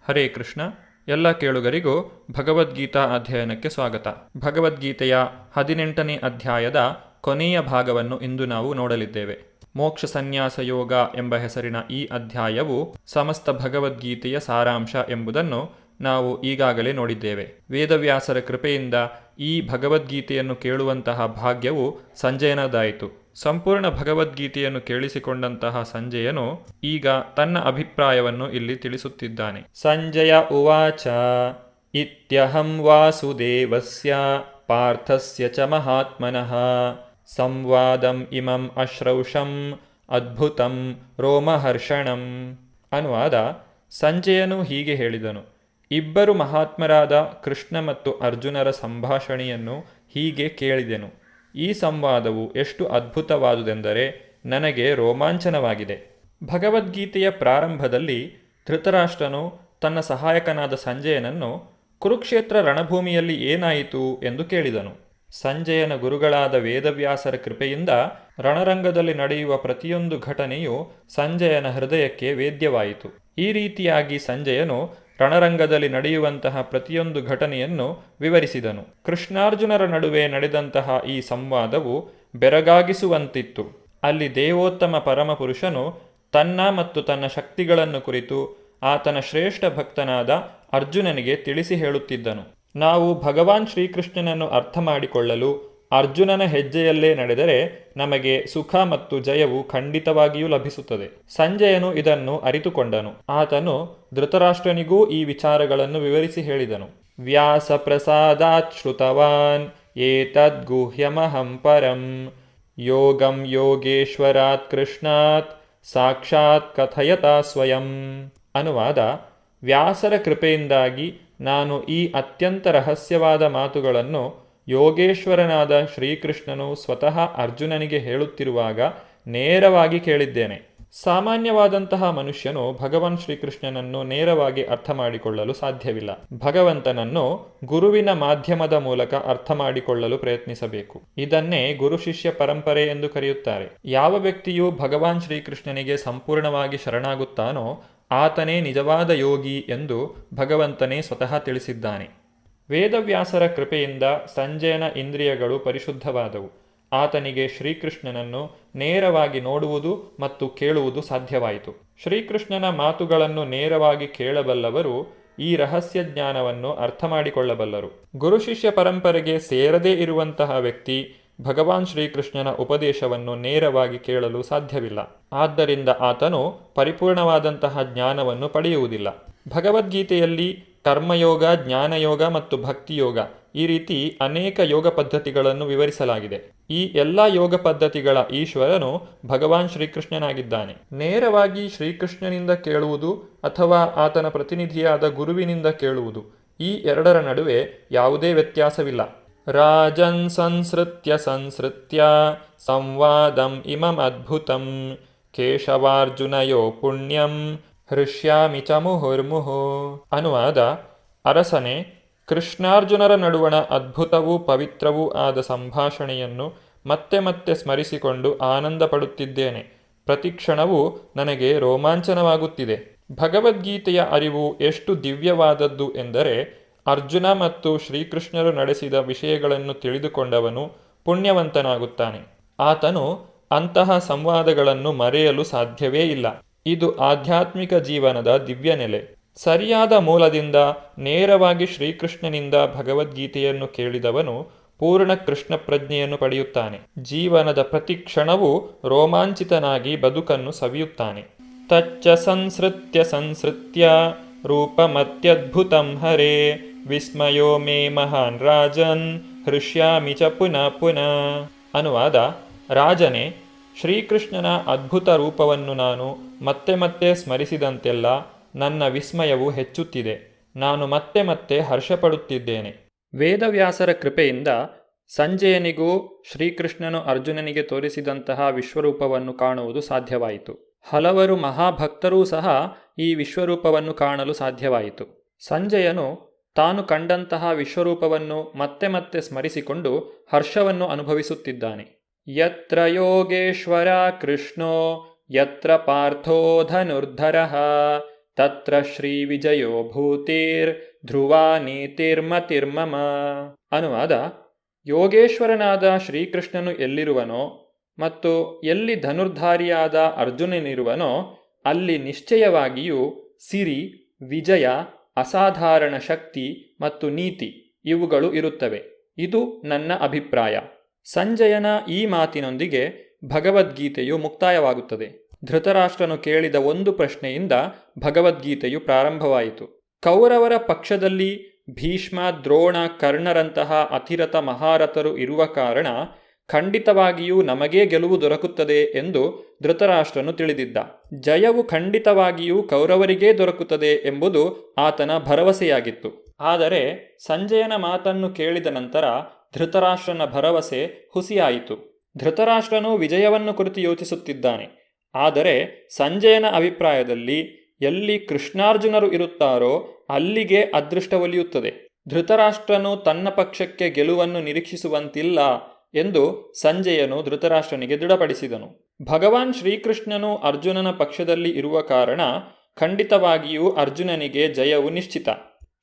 ಹರೇ ಕೃಷ್ಣ. ಎಲ್ಲ ಕೇಳುಗರಿಗೂ ಭಗವದ್ಗೀತಾ ಅಧ್ಯಯನಕ್ಕೆ ಸ್ವಾಗತ. ಭಗವದ್ಗೀತೆಯ 18ನೇ ಅಧ್ಯಾಯದ ಕೊನೆಯ ಭಾಗವನ್ನು ಇಂದು ನಾವು ನೋಡಲಿದ್ದೇವೆ. ಮೋಕ್ಷ ಸನ್ಯಾಸ ಯೋಗ ಎಂಬ ಹೆಸರಿನ ಈ ಅಧ್ಯಾಯವು ಸಮಸ್ತ ಭಗವದ್ಗೀತೆಯ ಸಾರಾಂಶ ಎಂಬುದನ್ನು ನಾವು ಈಗಾಗಲೇ ನೋಡಿದ್ದೇವೆ. ವೇದವ್ಯಾಸರ ಕೃಪೆಯಿಂದ ಈ ಭಗವದ್ಗೀತೆಯನ್ನು ಕೇಳುವಂತಹ ಭಾಗ್ಯವು ಸಂಜಯನದಾಯಿತು. ಸಂಪೂರ್ಣ ಭಗವದ್ಗೀತೆಯನ್ನು ಕೇಳಿಸಿಕೊಂಡಂತಹ ಸಂಜಯನು ಈಗ ತನ್ನ ಅಭಿಪ್ರಾಯವನ್ನು ಇಲ್ಲಿ ತಿಳಿಸುತ್ತಿದ್ದಾನೆ. ಸಂಜಯ ಉವಾಚ ಇತ್ಯಹಂ ವಾಸುದೇವಸ್ಯ ಪಾರ್ಥಸ್ಯ ಚ ಮಹಾತ್ಮನಃ ಸಂವಾದಂ ಇಮಂ ಅಶ್ರೌಷಂ ಅದ್ಭುತಂ ರೋಮಹರ್ಷಣಂ. ಅನುವಾದ: ಸಂಜಯನು ಹೀಗೆ ಹೇಳಿದನು. ಇಬ್ಬರು ಮಹಾತ್ಮರಾದ ಕೃಷ್ಣ ಮತ್ತು ಅರ್ಜುನರ ಸಂಭಾಷಣೆಯನ್ನು ಹೀಗೆ ಕೇಳಿದೆನು. ಈ ಸಂವಾದವು ಎಷ್ಟು ಅದ್ಭುತವಾದುದೆಂದರೆ ನನಗೆ ರೋಮಾಂಚನವಾಗಿದೆ. ಭಗವದ್ಗೀತೆಯ ಪ್ರಾರಂಭದಲ್ಲಿ ಧೃತರಾಷ್ಟ್ರನು ತನ್ನ ಸಹಾಯಕನಾದ ಸಂಜಯನನ್ನು ಕುರುಕ್ಷೇತ್ರ ರಣಭೂಮಿಯಲ್ಲಿ ಏನಾಯಿತು ಎಂದು ಕೇಳಿದನು. ಸಂಜಯನ ಗುರುಗಳಾದ ವೇದವ್ಯಾಸರ ಕೃಪೆಯಿಂದ ರಣರಂಗದಲ್ಲಿ ನಡೆಯುವ ಪ್ರತಿಯೊಂದು ಘಟನೆಯು ಸಂಜಯನ ಹೃದಯಕ್ಕೆ ವೇದ್ಯವಾಯಿತು. ಈ ರೀತಿಯಾಗಿ ಸಂಜಯನು ರಣರಂಗದಲ್ಲಿ ನಡೆಯುವಂತಹ ಪ್ರತಿಯೊಂದು ಘಟನೆಯನ್ನು ವಿವರಿಸಿದನು. ಕೃಷ್ಣಾರ್ಜುನರ ನಡುವೆ ನಡೆದಂತಹ ಈ ಸಂವಾದವು ಬೆರಗಾಗಿಸುವಂತಿತ್ತು. ಅಲ್ಲಿ ದೇವೋತ್ತಮ ಪರಮಪುರುಷನು ತನ್ನ ಮತ್ತು ತನ್ನ ಶಕ್ತಿಗಳನ್ನು ಕುರಿತು ಆತನ ಶ್ರೇಷ್ಠ ಭಕ್ತನಾದ ಅರ್ಜುನನಿಗೆ ತಿಳಿಸಿ ಹೇಳುತ್ತಿದ್ದನು. ನಾವು ಭಗವಾನ್ ಶ್ರೀಕೃಷ್ಣನನ್ನು ಅರ್ಥ ಮಾಡಿಕೊಳ್ಳಲು ಅರ್ಜುನನ ಹೆಜ್ಜೆಯಲ್ಲೇ ನಡೆದರೆ ನಮಗೆ ಸುಖ ಮತ್ತು ಜಯವು ಖಂಡಿತವಾಗಿಯೂ ಲಭಿಸುತ್ತದೆ. ಸಂಜಯನು ಇದನ್ನು ಅರಿತುಕೊಂಡನು. ಆತನು ಧೃತರಾಷ್ಟ್ರನಿಗೂ ಈ ವಿಚಾರಗಳನ್ನು ವಿವರಿಸಿ ಹೇಳಿದನು. ವ್ಯಾಸ ಪ್ರಸಾದಾತ್ ಶ್ರುತವಾನ್ ಏತದ್ ಗುಹ್ಯಮಹಂ ಪರಂ ಯೋಗಂ ಯೋಗೇಶ್ವರಾತ್ ಕೃಷ್ಣಾತ್ ಸಾಕ್ಷಾತ್ ಕಥಯತಾ ಸ್ವಯಂ. ಅನುವಾದ: ವ್ಯಾಸರ ಕೃಪೆಯಿಂದಾಗಿ ನಾನು ಈ ಅತ್ಯಂತ ರಹಸ್ಯವಾದ ಮಾತುಗಳನ್ನು ಯೋಗೇಶ್ವರನಾದ ಶ್ರೀಕೃಷ್ಣನು ಸ್ವತಃ ಅರ್ಜುನನಿಗೆ ಹೇಳುತ್ತಿರುವಾಗ ನೇರವಾಗಿ ಕೇಳಿದ್ದೇನೆ. ಸಾಮಾನ್ಯವಾದಂತಹ ಮನುಷ್ಯನು ಭಗವಾನ್ ಶ್ರೀಕೃಷ್ಣನನ್ನು ನೇರವಾಗಿ ಅರ್ಥ ಮಾಡಿಕೊಳ್ಳಲು ಸಾಧ್ಯವಿಲ್ಲ. ಭಗವಂತನನ್ನು ಗುರುವಿನ ಮಾಧ್ಯಮದ ಮೂಲಕ ಅರ್ಥ ಮಾಡಿಕೊಳ್ಳಲು ಪ್ರಯತ್ನಿಸಬೇಕು. ಇದನ್ನೇ ಗುರು ಶಿಷ್ಯ ಪರಂಪರೆ ಎಂದು ಕರೆಯುತ್ತಾರೆ. ಯಾವ ವ್ಯಕ್ತಿಯು ಭಗವಾನ್ ಶ್ರೀಕೃಷ್ಣನಿಗೆ ಸಂಪೂರ್ಣವಾಗಿ ಶರಣಾಗುತ್ತಾನೋ ಆತನೇ ನಿಜವಾದ ಯೋಗಿ ಎಂದು ಭಗವಂತನೇ ಸ್ವತಃ ತಿಳಿಸಿದ್ದಾನೆ. ವೇದವ್ಯಾಸರ ಕೃಪೆಯಿಂದ ಸಂಜಯನ ಇಂದ್ರಿಯಗಳು ಪರಿಶುದ್ಧವಾದವು. ಆತನಿಗೆ ಶ್ರೀಕೃಷ್ಣನನ್ನು ನೇರವಾಗಿ ನೋಡುವುದು ಮತ್ತು ಕೇಳುವುದು ಸಾಧ್ಯವಾಯಿತು. ಶ್ರೀಕೃಷ್ಣನ ಮಾತುಗಳನ್ನು ನೇರವಾಗಿ ಕೇಳಬಲ್ಲವರು ಈ ರಹಸ್ಯ ಜ್ಞಾನವನ್ನು ಅರ್ಥ ಮಾಡಿಕೊಳ್ಳಬಲ್ಲರು. ಗುರು ಶಿಷ್ಯ ಪರಂಪರೆಗೆ ಸೇರದೇ ಇರುವಂತಹ ವ್ಯಕ್ತಿ ಭಗವಾನ್ ಶ್ರೀಕೃಷ್ಣನ ಉಪದೇಶವನ್ನು ನೇರವಾಗಿ ಕೇಳಲು ಸಾಧ್ಯವಿಲ್ಲ. ಆದ್ದರಿಂದ ಆತನು ಪರಿಪೂರ್ಣವಾದಂತಹ ಜ್ಞಾನವನ್ನು ಪಡೆಯುವುದಿಲ್ಲ. ಭಗವದ್ಗೀತೆಯಲ್ಲಿ ಕರ್ಮಯೋಗ, ಜ್ಞಾನಯೋಗ ಮತ್ತು ಭಕ್ತಿಯೋಗ ಈ ರೀತಿ ಅನೇಕ ಯೋಗ ಪದ್ಧತಿಗಳನ್ನು ವಿವರಿಸಲಾಗಿದೆ. ಈ ಎಲ್ಲ ಯೋಗ ಪದ್ಧತಿಗಳ ಈಶ್ವರನು ಭಗವಾನ್ ಶ್ರೀಕೃಷ್ಣನಾಗಿದ್ದಾನೆ. ನೇರವಾಗಿ ಶ್ರೀಕೃಷ್ಣನಿಂದ ಕೇಳುವುದು ಅಥವಾ ಆತನ ಪ್ರತಿನಿಧಿಯಾದ ಗುರುವಿನಿಂದ ಕೇಳುವುದು, ಈ ಎರಡರ ನಡುವೆ ಯಾವುದೇ ವ್ಯತ್ಯಾಸವಿಲ್ಲ. ರಾಜನ್ ಸಂಸೃತ್ಯ ಸಂವಾದಂ ಇಮಂ ಅದ್ಭುತಂ ಕೇಶವಾರ್ಜುನಯೋ ಪುಣ್ಯಂ ಹೃಷ್ಯಾಮಿ ಚ ಮುಹುರ್ಮುಹು. ಅನುವಾದ: ಅರಸನೇ, ಕೃಷ್ಣಾರ್ಜುನರ ನಡುವಣ ಅದ್ಭುತವೂ ಪವಿತ್ರವೂ ಆದ ಸಂಭಾಷಣೆಯನ್ನು ಮತ್ತೆ ಮತ್ತೆ ಸ್ಮರಿಸಿಕೊಂಡು ಆನಂದ ಪಡುತ್ತಿದ್ದೇನೆ. ಪ್ರತಿಕ್ಷಣವೂ ನನಗೆ ರೋಮಾಂಚನವಾಗುತ್ತಿದೆ. ಭಗವದ್ಗೀತೆಯ ಅರಿವು ಎಷ್ಟು ದಿವ್ಯವಾದದ್ದು ಎಂದರೆ ಅರ್ಜುನ ಮತ್ತು ಶ್ರೀಕೃಷ್ಣರು ನಡೆಸಿದ ವಿಷಯಗಳನ್ನು ತಿಳಿದುಕೊಂಡವನು ಪುಣ್ಯವಂತನಾಗುತ್ತಾನೆ. ಆತನು ಅಂತಹ ಸಂವಾದಗಳನ್ನು ಮರೆಯಲು ಸಾಧ್ಯವೇ ಇಲ್ಲ. ಇದು ಆಧ್ಯಾತ್ಮಿಕ ಜೀವನದ ದಿವ್ಯ ನೆಲೆ. ಸರಿಯಾದ ಮೂಲದಿಂದ ನೇರವಾಗಿ ಶ್ರೀಕೃಷ್ಣನಿಂದ ಭಗವದ್ಗೀತೆಯನ್ನು ಕೇಳಿದವನು ಪೂರ್ಣ ಕೃಷ್ಣ ಪ್ರಜ್ಞೆಯನ್ನು ಪಡೆಯುತ್ತಾನೆ. ಜೀವನದ ಪ್ರತಿ ಕ್ಷಣವೂ ರೋಮಾಂಚಿತನಾಗಿ ಬದುಕನ್ನು ಸವಿಯುತ್ತಾನೆ. ತಚ್ಚ ಸಂಸೃತ್ಯ ರೂಪಮತ್ಯದ್ಭುತಂ ಹರೇ ವಿಸ್ಮಯೋ ಮೇ ಮಹಾನ್ ರಾಜನ್ ಹೃಷ್ಯಾಮಿ ಚ ಪುನಃ ಪುನಃ. ಅನುವಾದ: ರಾಜನೇ, ಶ್ರೀಕೃಷ್ಣನ ಅದ್ಭುತ ರೂಪವನ್ನು ನಾನು ಮತ್ತೆ ಮತ್ತೆ ಸ್ಮರಿಸಿದಂತೆಲ್ಲ ನನ್ನ ವಿಸ್ಮಯವು ಹೆಚ್ಚುತ್ತಿದೆ. ನಾನು ಮತ್ತೆ ಮತ್ತೆ ಹರ್ಷಪಡುತ್ತಿದ್ದೇನೆ. ವೇದವ್ಯಾಸರ ಕೃಪೆಯಿಂದ ಸಂಜಯನಿಗೂ ಶ್ರೀಕೃಷ್ಣನು ಅರ್ಜುನನಿಗೆ ತೋರಿಸಿದಂತಹ ವಿಶ್ವರೂಪವನ್ನು ಕಾಣುವುದು ಸಾಧ್ಯವಾಯಿತು. ಹಲವರು ಮಹಾಭಕ್ತರೂ ಸಹ ಈ ವಿಶ್ವರೂಪವನ್ನು ಕಾಣಲು ಸಾಧ್ಯವಾಯಿತು. ಸಂಜಯನು ತಾನು ಕಂಡಂತಹ ವಿಶ್ವರೂಪವನ್ನು ಮತ್ತೆ ಮತ್ತೆ ಸ್ಮರಿಸಿಕೊಂಡು ಹರ್ಷವನ್ನು ಅನುಭವಿಸುತ್ತಿದ್ದಾನೆ. ಯತ್ರ ಯೋಗೇಶ್ವರ ಕೃಷ್ಣೋ ಯತ್ರ ಪಾರ್ಥೋ ಧನುರ್ಧರಃ ತತ್ರ ಶ್ರೀ ವಿಜಯೋ ಭೂತಿರ್ ಧ್ರುವ ನೀತಿರ್ಮತಿರ್ಮಮ. ಅನುವಾದ: ಯೋಗೇಶ್ವರನಾದ ಶ್ರೀಕೃಷ್ಣನು ಎಲ್ಲಿರುವನೋ ಮತ್ತು ಎಲ್ಲಿ ಧನುರ್ಧಾರಿಯಾದ ಅರ್ಜುನನಿರುವನೋ ಅಲ್ಲಿ ನಿಶ್ಚಯವಾಗಿಯೂ ಸಿರಿ, ವಿಜಯ, ಅಸಾಧಾರಣ ಶಕ್ತಿ ಮತ್ತು ನೀತಿ ಇವುಗಳು ಇರುತ್ತವೆ. ಇದು ನನ್ನ ಅಭಿಪ್ರಾಯ. ಸಂಜಯನ ಈ ಮಾತಿನೊಂದಿಗೆ ಭಗವದ್ಗೀತೆಯು ಮುಕ್ತಾಯವಾಗುತ್ತದೆ. ಧೃತರಾಷ್ಟ್ರನು ಕೇಳಿದ ಒಂದು ಪ್ರಶ್ನೆಯಿಂದ ಭಗವದ್ಗೀತೆಯು ಪ್ರಾರಂಭವಾಯಿತು. ಕೌರವರ ಪಕ್ಷದಲ್ಲಿ ಭೀಷ್ಮ, ದ್ರೋಣ, ಕರ್ಣರಂತಹ ಅತಿರಥ ಮಹಾರಥರು ಇರುವ ಕಾರಣ ಖಂಡಿತವಾಗಿಯೂ ನಮಗೇ ಗೆಲುವು ದೊರಕುತ್ತದೆ ಎಂದು ಧೃತರಾಷ್ಟ್ರನು ತಿಳಿದಿದ್ದ. ಜಯವು ಖಂಡಿತವಾಗಿಯೂ ಕೌರವರಿಗೇ ದೊರಕುತ್ತದೆ ಎಂಬುದು ಆತನ ಭರವಸೆಯಾಗಿತ್ತು. ಆದರೆ ಸಂಜಯನ ಮಾತನ್ನು ಕೇಳಿದ ನಂತರ ಧೃತರಾಷ್ಟ್ರನ ಭರವಸೆ ಹುಸಿಯಾಯಿತು. ಧೃತರಾಷ್ಟ್ರನು ವಿಜಯವನ್ನು ಕುರಿತು ಯೋಚಿಸುತ್ತಿದ್ದಾನೆ. ಆದರೆ ಸಂಜಯನ ಅಭಿಪ್ರಾಯದಲ್ಲಿ ಎಲ್ಲಿ ಕೃಷ್ಣಾರ್ಜುನರು ಇರುತ್ತಾರೋ ಅಲ್ಲಿಗೆ ಅದೃಷ್ಟ ಒಲಿಯುತ್ತದೆ. ಧೃತರಾಷ್ಟ್ರನು ತನ್ನ ಪಕ್ಷಕ್ಕೆ ಗೆಲುವನ್ನು ನಿರೀಕ್ಷಿಸುವಂತಿಲ್ಲ ಎಂದು ಸಂಜಯನು ಧೃತರಾಷ್ಟ್ರನಿಗೆ ದೃಢಪಡಿಸಿದನು. ಭಗವಾನ್ ಶ್ರೀಕೃಷ್ಣನು ಅರ್ಜುನನ ಪಕ್ಷದಲ್ಲಿ ಇರುವ ಕಾರಣ ಖಂಡಿತವಾಗಿಯೂ ಅರ್ಜುನನಿಗೆ ಜಯವು ನಿಶ್ಚಿತ.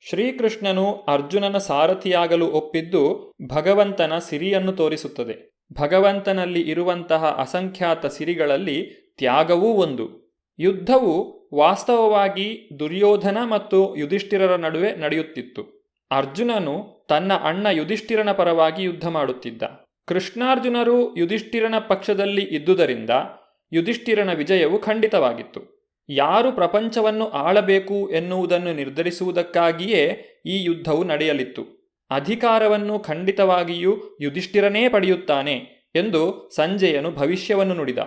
ಶ್ರೀಕೃಷ್ಣನು ಅರ್ಜುನನ ಸಾರಥಿಯಾಗಲು ಒಪ್ಪಿದ್ದು ಭಗವಂತನ ಸಿರಿಯನ್ನು ತೋರಿಸುತ್ತದೆ. ಭಗವಂತನಲ್ಲಿ ಇರುವಂತಹ ಅಸಂಖ್ಯಾತ ಸಿರಿಗಳಲ್ಲಿ ತ್ಯಾಗವೂ ಒಂದು. ಯುದ್ಧವು ವಾಸ್ತವವಾಗಿ ದುರ್ಯೋಧನ ಮತ್ತು ಯುಧಿಷ್ಠಿರರ ನಡುವೆ ನಡೆಯುತ್ತಿತ್ತು. ಅರ್ಜುನನು ತನ್ನ ಅಣ್ಣ ಯುಧಿಷ್ಠಿರನ ಪರವಾಗಿ ಯುದ್ಧ ಮಾಡುತ್ತಿದ್ದ. ಕೃಷ್ಣಾರ್ಜುನರು ಯುಧಿಷ್ಠಿರನ ಪಕ್ಷದಲ್ಲಿ ಇದ್ದುದರಿಂದ ಯುಧಿಷ್ಠಿರನ ವಿಜಯವು ಖಂಡಿತವಾಗಿತ್ತು. ಯಾರು ಪ್ರಪಂಚವನ್ನು ಆಳಬೇಕು ಎನ್ನುವುದನ್ನು ನಿರ್ಧರಿಸುವುದಕ್ಕಾಗಿಯೇ ಈ ಯುದ್ಧವು ನಡೆಯಲಿತ್ತು. ಅಧಿಕಾರವನ್ನು ಖಂಡಿತವಾಗಿಯೂ ಯುಧಿಷ್ಠಿರನೇ ಪಡೆಯುತ್ತಾನೆ ಎಂದು ಸಂಜಯನು ಭವಿಷ್ಯವನ್ನು ನುಡಿದ.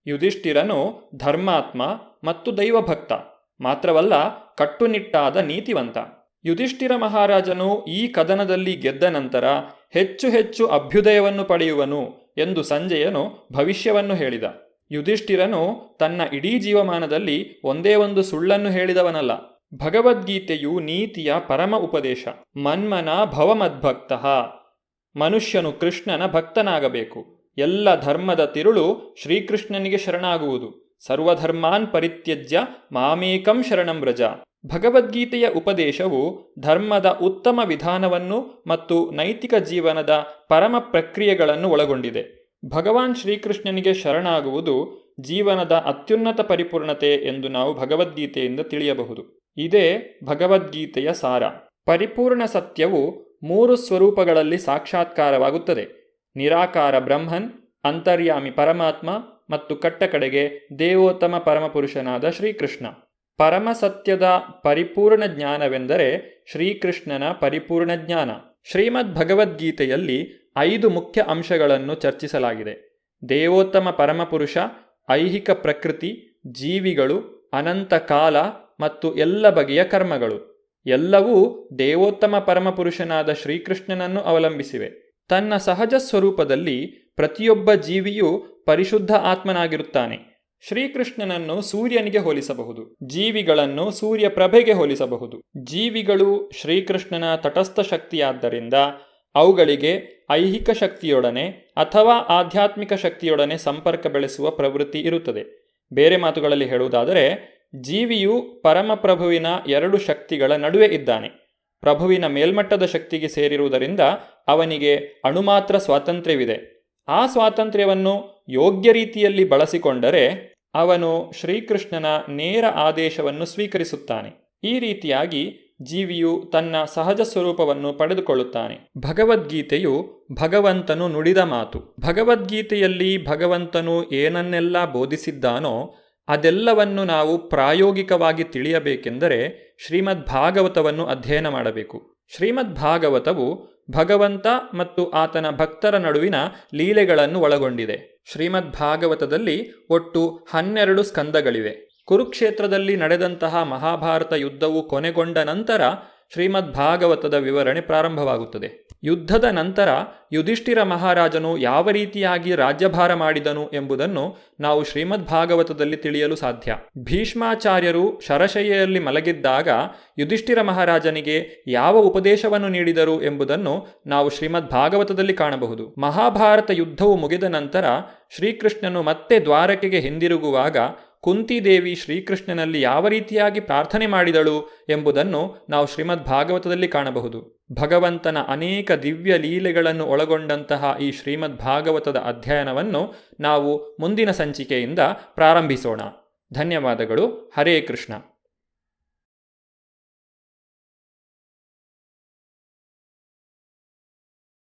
ಯುಧಿಷ್ಠಿರನು ಧರ್ಮಾತ್ಮ ಮತ್ತು ದೈವಭಕ್ತ, ಮಾತ್ರವಲ್ಲ ಕಟ್ಟುನಿಟ್ಟಾದ ನೀತಿವಂತ. ಯುಧಿಷ್ಠಿರ ಮಹಾರಾಜನು ಈ ಕದನದಲ್ಲಿ ಗೆದ್ದ ನಂತರ ಹೆಚ್ಚು ಹೆಚ್ಚು ಅಭ್ಯುದಯವನ್ನು ಪಡೆಯುವನು ಎಂದು ಸಂಜಯನು ಭವಿಷ್ಯವನ್ನು ಹೇಳಿದ. ಯುಧಿಷ್ಠಿರನು ತನ್ನ ಇಡೀ ಜೀವಮಾನದಲ್ಲಿ ಒಂದೇ ಒಂದು ಸುಳ್ಳನ್ನು ಹೇಳಿದವನಲ್ಲ. ಭಗವದ್ಗೀತೆಯು ನೀತಿಯ ಪರಮ ಉಪದೇಶ. ಮನ್ಮನ ಭವಮದ್ಭಕ್ತಃ. ಮನುಷ್ಯನು ಕೃಷ್ಣನ ಭಕ್ತನಾಗಬೇಕು. ಎಲ್ಲ ಧರ್ಮದ ತಿರುಳು ಶ್ರೀಕೃಷ್ಣನಿಗೆ ಶರಣಾಗುವುದು. ಸರ್ವಧರ್ಮಾನ್ ಪರಿತ್ಯಜ್ಯ ಮಾಮೇಕಂ ಶರಣಂ ವ್ರಜ. ಭಗವದ್ಗೀತೆಯ ಉಪದೇಶವು ಧರ್ಮದ ಉತ್ತಮ ವಿಧಾನವನ್ನು ಮತ್ತು ನೈತಿಕ ಜೀವನದ ಪರಮ ಪ್ರಕ್ರಿಯೆಗಳನ್ನು ಒಳಗೊಂಡಿದೆ. ಭಗವಾನ್ ಶ್ರೀಕೃಷ್ಣನಿಗೆ ಶರಣಾಗುವುದು ಜೀವನದ ಅತ್ಯುನ್ನತ ಪರಿಪೂರ್ಣತೆ ಎಂದು ನಾವು ಭಗವದ್ಗೀತೆಯಿಂದ ತಿಳಿಯಬಹುದು. ಇದೇ ಭಗವದ್ಗೀತೆಯ ಸಾರ. ಪರಿಪೂರ್ಣ ಸತ್ಯವು 3 ಸ್ವರೂಪಗಳಲ್ಲಿ ಸಾಕ್ಷಾತ್ಕಾರವಾಗುತ್ತದೆ: ನಿರಾಕಾರ ಬ್ರಹ್ಮನ್, ಅಂತರ್ಯಾಮಿ ಪರಮಾತ್ಮ ಮತ್ತು ಕಟ್ಟಕಡೆಗೆ ದೇವೋತ್ತಮ ಪರಮಪುರುಷನಾದ ಶ್ರೀಕೃಷ್ಣ. ಪರಮಸತ್ಯದ ಪರಿಪೂರ್ಣ ಜ್ಞಾನವೆಂದರೆ ಶ್ರೀಕೃಷ್ಣನ ಪರಿಪೂರ್ಣ ಜ್ಞಾನ. ಶ್ರೀಮದ್ ಭಗವದ್ಗೀತೆಯಲ್ಲಿ 5 ಮುಖ್ಯ ಅಂಶಗಳನ್ನು ಚರ್ಚಿಸಲಾಗಿದೆ: ದೇವೋತ್ತಮ ಪರಮಪುರುಷ, ಐಹಿಕ ಪ್ರಕೃತಿ, ಜೀವಿಗಳು, ಅನಂತ ಕಾಲ ಮತ್ತು ಎಲ್ಲ ಬಗೆಯ ಕರ್ಮಗಳು. ಎಲ್ಲವೂ ದೇವೋತ್ತಮ ಪರಮಪುರುಷನಾದ ಶ್ರೀಕೃಷ್ಣನನ್ನು ಅವಲಂಬಿಸಿವೆ. ತನ್ನ ಸಹಜ ಸ್ವರೂಪದಲ್ಲಿ ಪ್ರತಿಯೊಬ್ಬ ಜೀವಿಯೂ ಪರಿಶುದ್ಧ ಆತ್ಮನಾಗಿರುತ್ತಾನೆ. ಶ್ರೀಕೃಷ್ಣನನ್ನು ಸೂರ್ಯನಿಗೆ ಹೋಲಿಸಬಹುದು, ಜೀವಿಗಳನ್ನು ಸೂರ್ಯ ಪ್ರಭೆಗೆ ಹೋಲಿಸಬಹುದು. ಜೀವಿಗಳು ಶ್ರೀಕೃಷ್ಣನ ತಟಸ್ಥ ಶಕ್ತಿಯಾದ್ದರಿಂದ ಅವುಗಳಿಗೆ ಐಹಿಕ ಶಕ್ತಿಯೊಡನೆ ಅಥವಾ ಆಧ್ಯಾತ್ಮಿಕ ಶಕ್ತಿಯೊಡನೆ ಸಂಪರ್ಕ ಬೆಳೆಸುವ ಪ್ರವೃತ್ತಿ ಇರುತ್ತದೆ. ಬೇರೆ ಮಾತುಗಳಲ್ಲಿ ಹೇಳುವುದಾದರೆ, ಜೀವಿಯು ಪರಮಪ್ರಭುವಿನ 2 ಶಕ್ತಿಗಳ ನಡುವೆ ಇದ್ದಾನೆ. ಪ್ರಭುವಿನ ಮೇಲ್ಮಟ್ಟದ ಶಕ್ತಿಗೆ ಸೇರಿರುವುದರಿಂದ ಅವನಿಗೆ ಅಣುಮಾತ್ರ ಸ್ವಾತಂತ್ರ್ಯವಿದೆ. ಆ ಸ್ವಾತಂತ್ರ್ಯವನ್ನು ಯೋಗ್ಯ ರೀತಿಯಲ್ಲಿ ಬಳಸಿಕೊಂಡರೆ ಅವನು ಶ್ರೀಕೃಷ್ಣನ ನೇರ ಆದೇಶವನ್ನು ಸ್ವೀಕರಿಸುತ್ತಾನೆ. ಈ ರೀತಿಯಾಗಿ ಜೀವಿಯು ತನ್ನ ಸಹಜ ಸ್ವರೂಪವನ್ನು ಪಡೆದುಕೊಳ್ಳುತ್ತಾನೆ. ಭಗವದ್ಗೀತೆಯು ಭಗವಂತನು ನುಡಿದ ಮಾತು. ಭಗವದ್ಗೀತೆಯಲ್ಲಿ ಭಗವಂತನು ಏನನ್ನೆಲ್ಲ ಬೋಧಿಸಿದ್ದಾನೋ ಅದೆಲ್ಲವನ್ನು ನಾವು ಪ್ರಾಯೋಗಿಕವಾಗಿ ತಿಳಿಯಬೇಕೆಂದರೆ ಶ್ರೀಮದ್ ಭಾಗವತವನ್ನು ಅಧ್ಯಯನ ಮಾಡಬೇಕು. ಶ್ರೀಮದ್ ಭಾಗವತವು ಭಗವಂತ ಮತ್ತು ಆತನ ಭಕ್ತರ ನಡುವಿನ ಲೀಲೆಗಳನ್ನು ಒಳಗೊಂಡಿದೆ. ಶ್ರೀಮದ್ ಭಾಗವತದಲ್ಲಿ ಒಟ್ಟು 12 ಸ್ಕಂದಗಳಿವೆ. ಕುರುಕ್ಷೇತ್ರದಲ್ಲಿ ನಡೆದಂತಹ ಮಹಾಭಾರತ ಯುದ್ಧವು ಕೊನೆಗೊಂಡ ನಂತರ ಶ್ರೀಮದ್ ಭಾಗವತದ ವಿವರಣೆ ಪ್ರಾರಂಭವಾಗುತ್ತದೆ. ಯುದ್ಧದ ನಂತರ ಯುಧಿಷ್ಠಿರ ಮಹಾರಾಜನು ಯಾವ ರೀತಿಯಾಗಿ ರಾಜ್ಯಭಾರ ಮಾಡಿದನು ಎಂಬುದನ್ನು ನಾವು ಶ್ರೀಮದ್ ಭಾಗವತದಲ್ಲಿ ತಿಳಿಯಲು ಸಾಧ್ಯ. ಭೀಷ್ಮಾಚಾರ್ಯರು ಶರಶಯ್ಯೆಯಲ್ಲಿ ಮಲಗಿದ್ದಾಗ ಯುಧಿಷ್ಠಿರ ಮಹಾರಾಜನಿಗೆ ಯಾವ ಉಪದೇಶವನ್ನು ನೀಡಿದರು ಎಂಬುದನ್ನು ನಾವು ಶ್ರೀಮದ್ ಭಾಗವತದಲ್ಲಿ ಕಾಣಬಹುದು. ಮಹಾಭಾರತ ಯುದ್ಧವು ಮುಗಿದ ನಂತರ ಶ್ರೀಕೃಷ್ಣನು ಮತ್ತೆ ದ್ವಾರಕೆಗೆ ಹಿಂದಿರುಗುವಾಗ ಕುಂತಿದೇವಿ ಶ್ರೀಕೃಷ್ಣನಲ್ಲಿ ಯಾವ ರೀತಿಯಾಗಿ ಪ್ರಾರ್ಥನೆ ಮಾಡಿದಳು ಎಂಬುದನ್ನು ನಾವು ಶ್ರೀಮದ್ ಭಾಗವತದಲ್ಲಿ ಕಾಣಬಹುದು. ಭಗವಂತನ ಅನೇಕ ದಿವ್ಯ ಲೀಲೆಗಳನ್ನು ಒಳಗೊಂಡಂತಹ ಈ ಶ್ರೀಮದ್ ಭಾಗವತದ ಅಧ್ಯಯನವನ್ನು ನಾವು ಮುಂದಿನ ಸಂಚಿಕೆಯಿಂದ ಪ್ರಾರಂಭಿಸೋಣ. ಧನ್ಯವಾದಗಳು. ಹರೇ ಕೃಷ್ಣ.